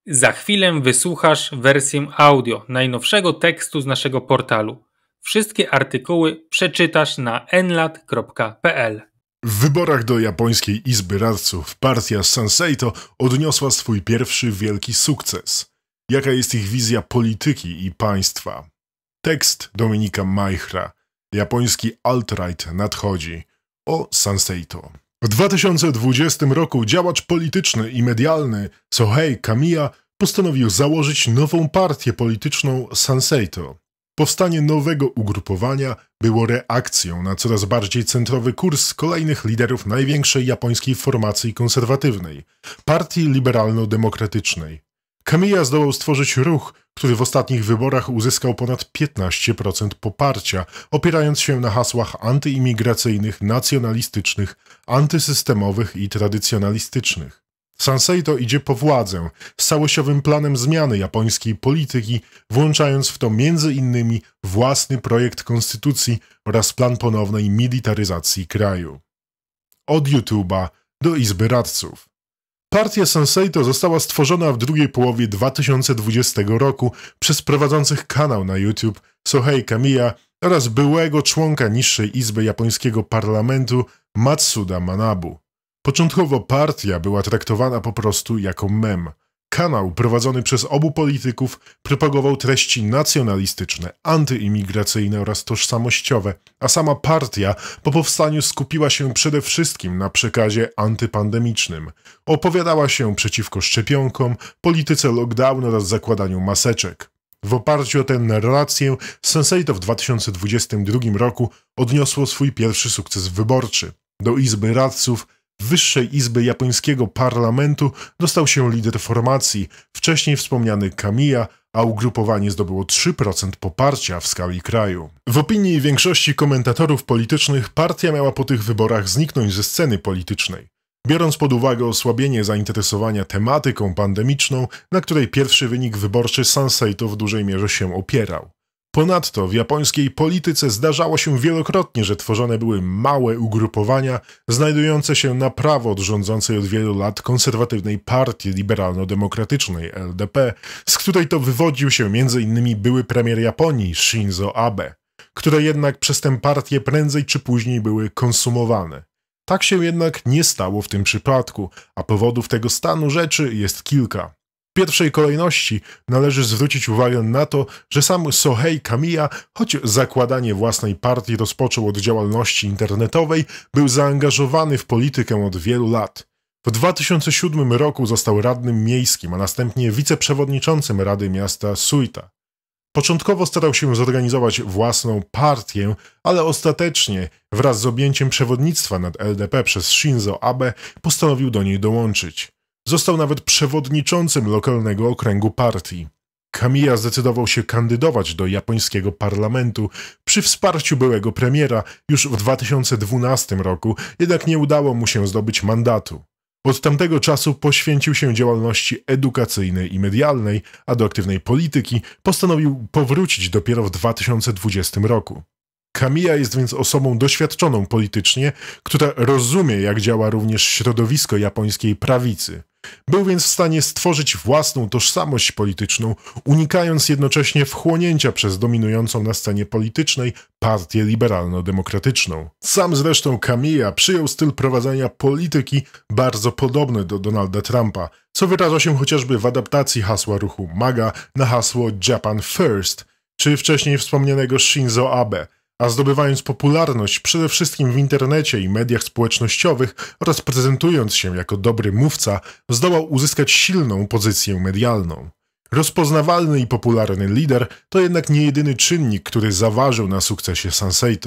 Za chwilę wysłuchasz wersję audio najnowszego tekstu z naszego portalu. Wszystkie artykuły przeczytasz na enlat.pl. W wyborach do japońskiej Izby Radców partia Sansei odniosła swój pierwszy wielki sukces. Jaka jest ich wizja polityki i państwa? Tekst Dominika Majchra. Japoński alt-right nadchodzi. O Sansei. W 2020 roku działacz polityczny i medialny Sohei Kamiya postanowił założyć nową partię polityczną Sansei. Powstanie nowego ugrupowania było reakcją na coraz bardziej centrowy kurs kolejnych liderów największej japońskiej formacji konserwatywnej, Partii Liberalno-Demokratycznej. Kamiya zdołał stworzyć ruch, który w ostatnich wyborach uzyskał ponad 15% poparcia, opierając się na hasłach antyimigracyjnych, nacjonalistycznych, antysystemowych i tradycjonalistycznych. Sansei idzie po władzę z całościowym planem zmiany japońskiej polityki, włączając w to m.in. własny projekt konstytucji oraz plan ponownej militaryzacji kraju. Od YouTube'a do Izby Radców. Partia Sansei została stworzona w drugiej połowie 2020 roku przez prowadzących kanał na YouTube Sohei Kamiya oraz byłego członka niższej izby japońskiego parlamentu Matsuda Manabu. Początkowo partia była traktowana po prostu jako mem. Kanał prowadzony przez obu polityków propagował treści nacjonalistyczne, antyimigracyjne oraz tożsamościowe, a sama partia po powstaniu skupiła się przede wszystkim na przekazie antypandemicznym. Opowiadała się przeciwko szczepionkom, polityce lockdownu oraz zakładaniu maseczek. W oparciu o tę narrację Sansei w 2022 roku odniosło swój pierwszy sukces wyborczy. Do Izby Radców, Wyższej Izby japońskiego parlamentu, dostał się lider formacji, wcześniej wspomniany Kamiya, a ugrupowanie zdobyło 3% poparcia w skali kraju. W opinii większości komentatorów politycznych partia miała po tych wyborach zniknąć ze sceny politycznej. Biorąc pod uwagę osłabienie zainteresowania tematyką pandemiczną, na której pierwszy wynik wyborczy Sansei w dużej mierze się opierał. Ponadto w japońskiej polityce zdarzało się wielokrotnie, że tworzone były małe ugrupowania znajdujące się na prawo od rządzącej od wielu lat konserwatywnej Partii Liberalno-Demokratycznej LDP, z której to wywodził się m.in. były premier Japonii Shinzo Abe, które jednak przez tę partię prędzej czy później były konsumowane. Tak się jednak nie stało w tym przypadku, a powodów tego stanu rzeczy jest kilka. W pierwszej kolejności należy zwrócić uwagę na to, że sam Sohei Kamiya, choć zakładanie własnej partii rozpoczął od działalności internetowej, był zaangażowany w politykę od wielu lat. W 2007 roku został radnym miejskim, a następnie wiceprzewodniczącym Rady Miasta Suita. Początkowo starał się zorganizować własną partię, ale ostatecznie wraz z objęciem przewodnictwa nad LDP przez Shinzo Abe postanowił do niej dołączyć. Został nawet przewodniczącym lokalnego okręgu partii. Kamiya zdecydował się kandydować do japońskiego parlamentu przy wsparciu byłego premiera już w 2012 roku, jednak nie udało mu się zdobyć mandatu. Od tamtego czasu poświęcił się działalności edukacyjnej i medialnej, a do aktywnej polityki postanowił powrócić dopiero w 2020 roku. Kamiya jest więc osobą doświadczoną politycznie, która rozumie, jak działa również środowisko japońskiej prawicy. Był więc w stanie stworzyć własną tożsamość polityczną, unikając jednocześnie wchłonięcia przez dominującą na scenie politycznej partię liberalno-demokratyczną. Sam zresztą Kamiya przyjął styl prowadzenia polityki bardzo podobny do Donalda Trumpa, co wyraża się chociażby w adaptacji hasła ruchu MAGA na hasło Japan First, czy wcześniej wspomnianego Shinzo Abe, a zdobywając popularność przede wszystkim w internecie i mediach społecznościowych oraz prezentując się jako dobry mówca, zdołał uzyskać silną pozycję medialną. Rozpoznawalny i popularny lider to jednak nie jedyny czynnik, który zaważył na sukcesie Sansei.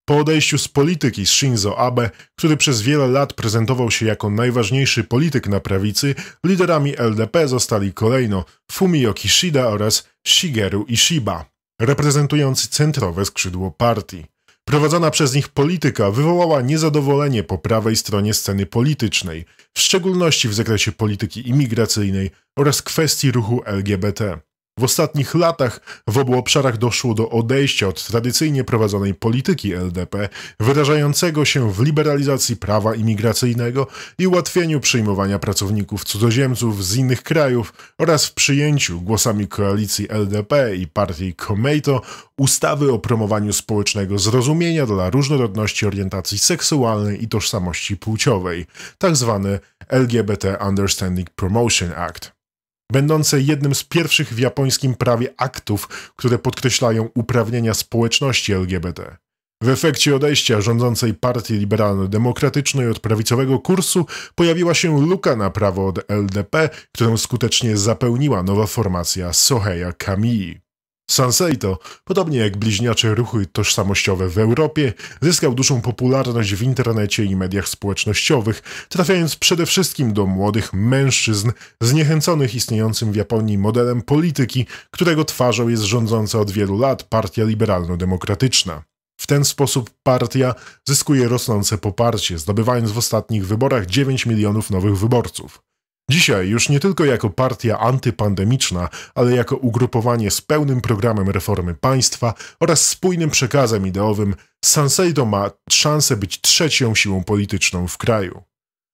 Po odejściu z polityki z Shinzo Abe, który przez wiele lat prezentował się jako najważniejszy polityk na prawicy, liderami LDP zostali kolejno Fumio Kishida oraz Shigeru Ishiba, reprezentujący centrowe skrzydło partii. Prowadzona przez nich polityka wywołała niezadowolenie po prawej stronie sceny politycznej, w szczególności w zakresie polityki imigracyjnej oraz kwestii ruchu LGBT. W ostatnich latach w obu obszarach doszło do odejścia od tradycyjnie prowadzonej polityki LDP, wyrażającego się w liberalizacji prawa imigracyjnego i ułatwieniu przyjmowania pracowników cudzoziemców z innych krajów oraz w przyjęciu głosami koalicji LDP i partii Komeito ustawy o promowaniu społecznego zrozumienia dla różnorodności orientacji seksualnej i tożsamości płciowej, tzw. LGBT Understanding Promotion Act. Będące jednym z pierwszych w japońskim prawie aktów, które podkreślają uprawnienia społeczności LGBT. W efekcie odejścia rządzącej partii liberalno-demokratycznej od prawicowego kursu pojawiła się luka na prawo od LDP, którą skutecznie zapełniła nowa formacja Soheya Kamii. Sanseito, podobnie jak bliźniacze ruchy tożsamościowe w Europie, zyskał dużą popularność w internecie i mediach społecznościowych, trafiając przede wszystkim do młodych mężczyzn zniechęconych istniejącym w Japonii modelem polityki, którego twarzą jest rządząca od wielu lat partia liberalno-demokratyczna. W ten sposób partia zyskuje rosnące poparcie, zdobywając w ostatnich wyborach 9 milionów nowych wyborców. Dzisiaj już nie tylko jako partia antypandemiczna, ale jako ugrupowanie z pełnym programem reformy państwa oraz spójnym przekazem ideowym, Sanseito ma szansę być trzecią siłą polityczną w kraju.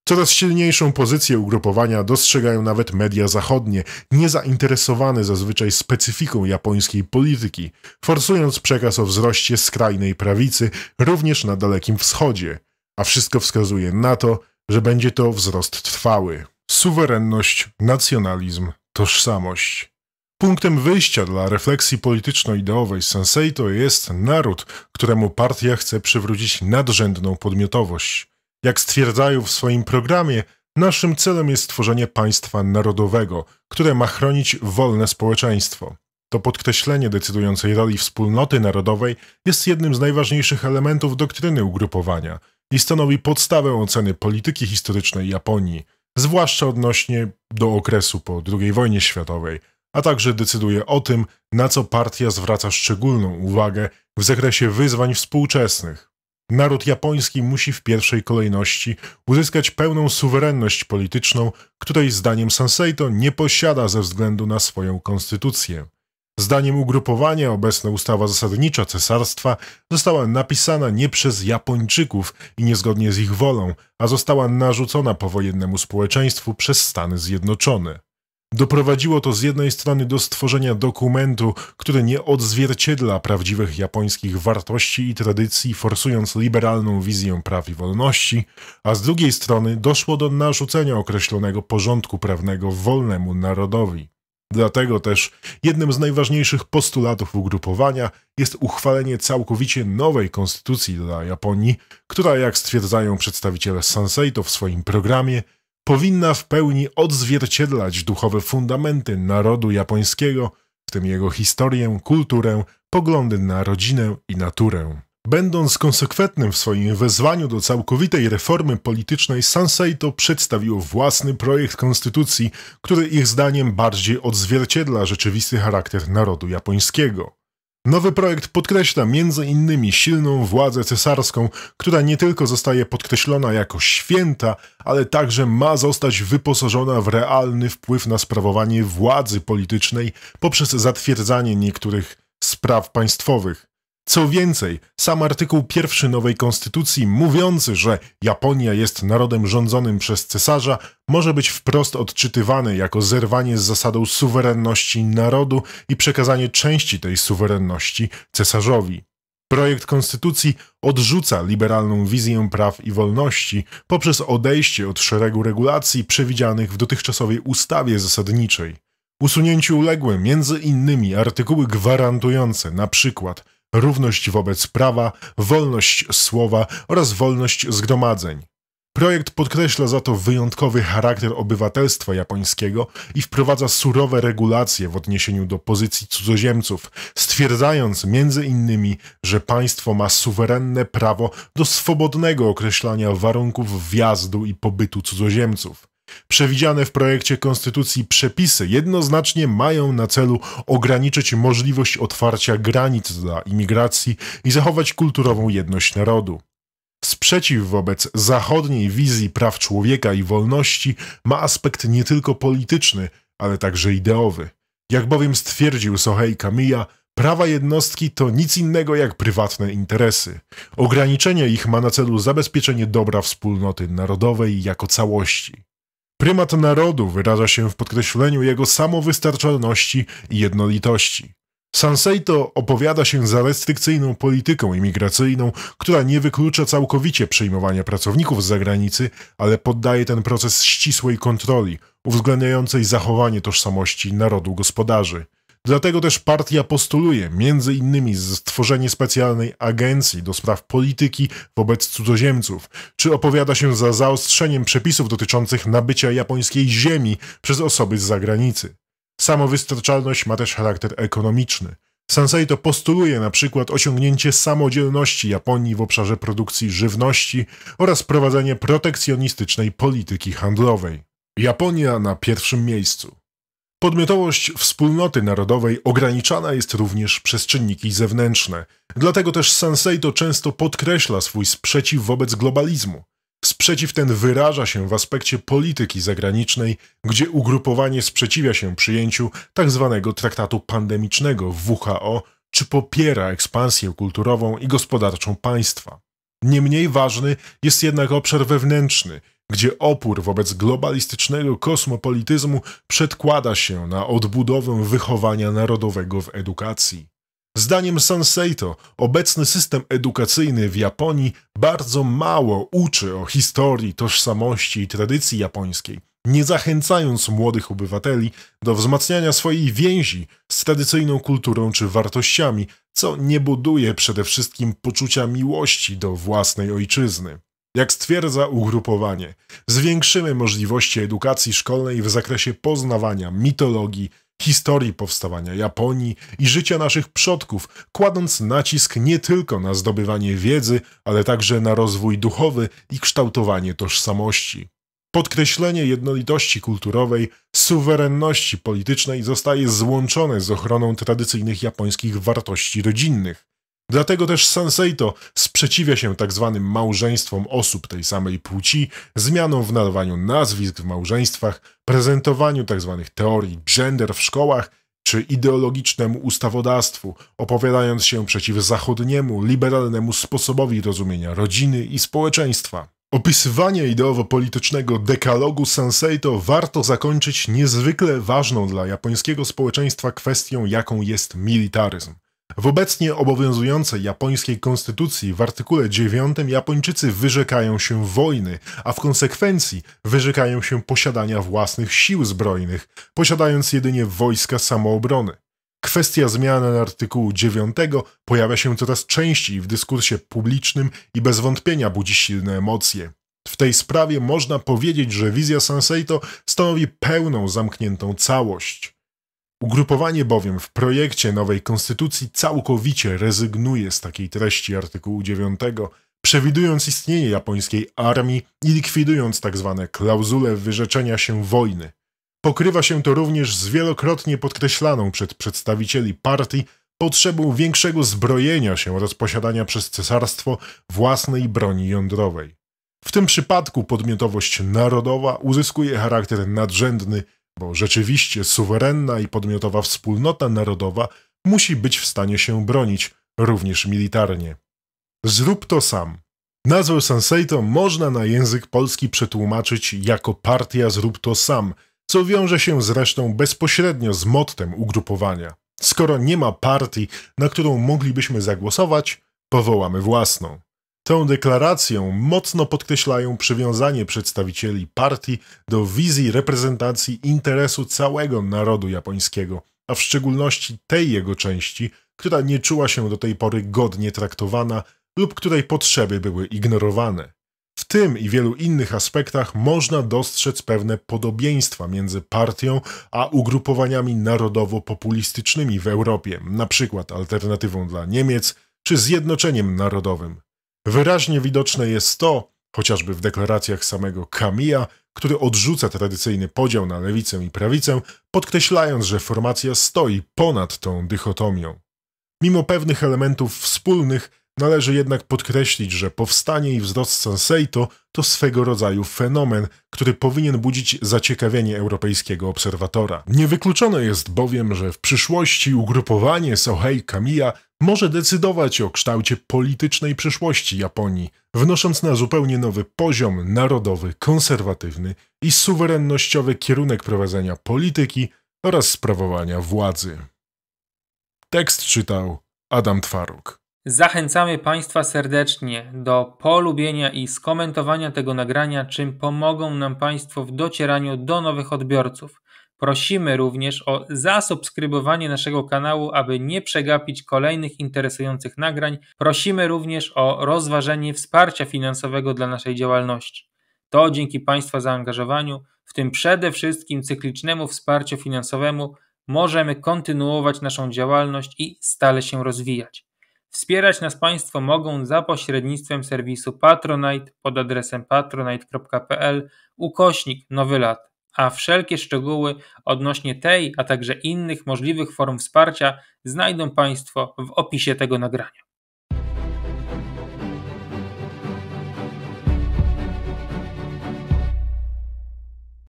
Coraz silniejszą pozycję ugrupowania dostrzegają nawet media zachodnie, niezainteresowane zazwyczaj specyfiką japońskiej polityki, forsując przekaz o wzroście skrajnej prawicy również na Dalekim Wschodzie, a wszystko wskazuje na to, że będzie to wzrost trwały. Suwerenność, nacjonalizm, tożsamość. Punktem wyjścia dla refleksji polityczno-ideowej Sanseito jest naród, któremu partia chce przywrócić nadrzędną podmiotowość. Jak stwierdzają w swoim programie, naszym celem jest stworzenie państwa narodowego, które ma chronić wolne społeczeństwo. To podkreślenie decydującej roli wspólnoty narodowej jest jednym z najważniejszych elementów doktryny ugrupowania i stanowi podstawę oceny polityki historycznej Japonii, zwłaszcza odnośnie do okresu po II wojnie światowej, a także decyduje o tym, na co partia zwraca szczególną uwagę w zakresie wyzwań współczesnych. Naród japoński musi w pierwszej kolejności uzyskać pełną suwerenność polityczną, której zdaniem Sanseito nie posiada ze względu na swoją konstytucję. Zdaniem ugrupowania obecna ustawa zasadnicza cesarstwa została napisana nie przez Japończyków i niezgodnie z ich wolą, a została narzucona powojennemu społeczeństwu przez Stany Zjednoczone. Doprowadziło to z jednej strony do stworzenia dokumentu, który nie odzwierciedla prawdziwych japońskich wartości i tradycji, forsując liberalną wizję praw i wolności, a z drugiej strony doszło do narzucenia określonego porządku prawnego wolnemu narodowi. Dlatego też jednym z najważniejszych postulatów ugrupowania jest uchwalenie całkowicie nowej konstytucji dla Japonii, która, jak stwierdzają przedstawiciele Sanseito w swoim programie, powinna w pełni odzwierciedlać duchowe fundamenty narodu japońskiego, w tym jego historię, kulturę, poglądy na rodzinę i naturę. Będąc konsekwentnym w swoim wezwaniu do całkowitej reformy politycznej, Sanseito przedstawiło własny projekt konstytucji, który ich zdaniem bardziej odzwierciedla rzeczywisty charakter narodu japońskiego. Nowy projekt podkreśla m.in. silną władzę cesarską, która nie tylko zostaje podkreślona jako święta, ale także ma zostać wyposażona w realny wpływ na sprawowanie władzy politycznej poprzez zatwierdzanie niektórych spraw państwowych. Co więcej, sam artykuł 1 nowej konstytucji mówiący, że Japonia jest narodem rządzonym przez cesarza, może być wprost odczytywany jako zerwanie z zasadą suwerenności narodu i przekazanie części tej suwerenności cesarzowi. Projekt konstytucji odrzuca liberalną wizję praw i wolności poprzez odejście od szeregu regulacji przewidzianych w dotychczasowej ustawie zasadniczej. Usunięciu uległy m.in. artykuły gwarantujące np. równość wobec prawa, wolność słowa oraz wolność zgromadzeń. Projekt podkreśla za to wyjątkowy charakter obywatelstwa japońskiego i wprowadza surowe regulacje w odniesieniu do pozycji cudzoziemców, stwierdzając m.in., że państwo ma suwerenne prawo do swobodnego określania warunków wjazdu i pobytu cudzoziemców. Przewidziane w projekcie konstytucji przepisy jednoznacznie mają na celu ograniczyć możliwość otwarcia granic dla imigracji i zachować kulturową jedność narodu. Sprzeciw wobec zachodniej wizji praw człowieka i wolności ma aspekt nie tylko polityczny, ale także ideowy. Jak bowiem stwierdził Sohei Kamiya, prawa jednostki to nic innego jak prywatne interesy. Ograniczenie ich ma na celu zabezpieczenie dobra wspólnoty narodowej jako całości. Prymat narodu wyraża się w podkreśleniu jego samowystarczalności i jednolitości. Sanseito opowiada się za restrykcyjną polityką imigracyjną, która nie wyklucza całkowicie przyjmowania pracowników z zagranicy, ale poddaje ten proces ścisłej kontroli, uwzględniającej zachowanie tożsamości narodu gospodarzy. Dlatego też partia postuluje m.in. stworzenie specjalnej agencji do spraw polityki wobec cudzoziemców, czy opowiada się za zaostrzeniem przepisów dotyczących nabycia japońskiej ziemi przez osoby z zagranicy. Samowystarczalność ma też charakter ekonomiczny. Sanseito postuluje na przykład osiągnięcie samodzielności Japonii w obszarze produkcji żywności oraz prowadzenie protekcjonistycznej polityki handlowej. Japonia na pierwszym miejscu. Podmiotowość wspólnoty narodowej ograniczana jest również przez czynniki zewnętrzne. Dlatego też Sanseito często podkreśla swój sprzeciw wobec globalizmu. Sprzeciw ten wyraża się w aspekcie polityki zagranicznej, gdzie ugrupowanie sprzeciwia się przyjęciu tzw. traktatu pandemicznego w WHO, czy popiera ekspansję kulturową i gospodarczą państwa. Nie mniej ważny jest jednak obszar wewnętrzny, gdzie opór wobec globalistycznego kosmopolityzmu przedkłada się na odbudowę wychowania narodowego w edukacji. Zdaniem Sanseito obecny system edukacyjny w Japonii bardzo mało uczy o historii, tożsamości i tradycji japońskiej, nie zachęcając młodych obywateli do wzmacniania swojej więzi z tradycyjną kulturą czy wartościami, co nie buduje przede wszystkim poczucia miłości do własnej ojczyzny. Jak stwierdza ugrupowanie, zwiększymy możliwości edukacji szkolnej w zakresie poznawania mitologii, historii powstawania Japonii i życia naszych przodków, kładąc nacisk nie tylko na zdobywanie wiedzy, ale także na rozwój duchowy i kształtowanie tożsamości. Podkreślenie jednolitości kulturowej, suwerenności politycznej zostaje złączone z ochroną tradycyjnych japońskich wartości rodzinnych. Dlatego też Sanseito sprzeciwia się tzw. małżeństwom osób tej samej płci, zmianom w nadawaniu nazwisk w małżeństwach, prezentowaniu tzw. teorii gender w szkołach czy ideologicznemu ustawodawstwu, opowiadając się przeciw zachodniemu, liberalnemu sposobowi rozumienia rodziny i społeczeństwa. Opisywanie ideowo-politycznego dekalogu Sanseito warto zakończyć niezwykle ważną dla japońskiego społeczeństwa kwestią, jaką jest militaryzm. W obecnie obowiązującej japońskiej konstytucji w artykule 9 Japończycy wyrzekają się wojny, a w konsekwencji wyrzekają się posiadania własnych sił zbrojnych, posiadając jedynie wojska samoobrony. Kwestia zmiany artykułu 9 pojawia się coraz częściej w dyskursie publicznym i bez wątpienia budzi silne emocje. W tej sprawie można powiedzieć, że wizja Sanseito stanowi pełną, zamkniętą całość. Ugrupowanie bowiem w projekcie nowej konstytucji całkowicie rezygnuje z takiej treści artykułu 9, przewidując istnienie japońskiej armii i likwidując tzw. klauzule wyrzeczenia się wojny. Pokrywa się to również z wielokrotnie podkreślaną przez przedstawicieli partii potrzebą większego zbrojenia się oraz posiadania przez cesarstwo własnej broni jądrowej. W tym przypadku podmiotowość narodowa uzyskuje charakter nadrzędny, bo rzeczywiście suwerenna i podmiotowa wspólnota narodowa musi być w stanie się bronić, również militarnie. Zrób to sam. Nazwę Sanseito można na język polski przetłumaczyć jako partia Zrób to sam, co wiąże się zresztą bezpośrednio z mottem ugrupowania. Skoro nie ma partii, na którą moglibyśmy zagłosować, powołamy własną. Tą deklaracją mocno podkreślają przywiązanie przedstawicieli partii do wizji reprezentacji interesu całego narodu japońskiego, a w szczególności tej jego części, która nie czuła się do tej pory godnie traktowana lub której potrzeby były ignorowane. W tym i wielu innych aspektach można dostrzec pewne podobieństwa między partią a ugrupowaniami narodowo-populistycznymi w Europie, np. Alternatywą dla Niemiec czy Zjednoczeniem Narodowym. Wyraźnie widoczne jest to, chociażby w deklaracjach samego Kamiya, który odrzuca tradycyjny podział na lewicę i prawicę, podkreślając, że formacja stoi ponad tą dychotomią. Mimo pewnych elementów wspólnych, Należy jednak podkreślić, że powstanie i wzrost Senseito to swego rodzaju fenomen, który powinien budzić zaciekawienie europejskiego obserwatora. Niewykluczone jest bowiem, że w przyszłości ugrupowanie Sohei Kamiya może decydować o kształcie politycznej przyszłości Japonii, wnosząc na zupełnie nowy poziom narodowy, konserwatywny i suwerennościowy kierunek prowadzenia polityki oraz sprawowania władzy. Tekst czytał Adam Twaruk. Zachęcamy Państwa serdecznie do polubienia i skomentowania tego nagrania, czym pomogą nam Państwo w docieraniu do nowych odbiorców. Prosimy również o zasubskrybowanie naszego kanału, aby nie przegapić kolejnych interesujących nagrań. Prosimy również o rozważenie wsparcia finansowego dla naszej działalności. To dzięki Państwa zaangażowaniu, w tym przede wszystkim cyklicznemu wsparciu finansowemu, możemy kontynuować naszą działalność i stale się rozwijać. Wspierać nas Państwo mogą za pośrednictwem serwisu Patronite pod adresem patronite.pl/Nowy Lat, a wszelkie szczegóły odnośnie tej, a także innych możliwych form wsparcia znajdą Państwo w opisie tego nagrania.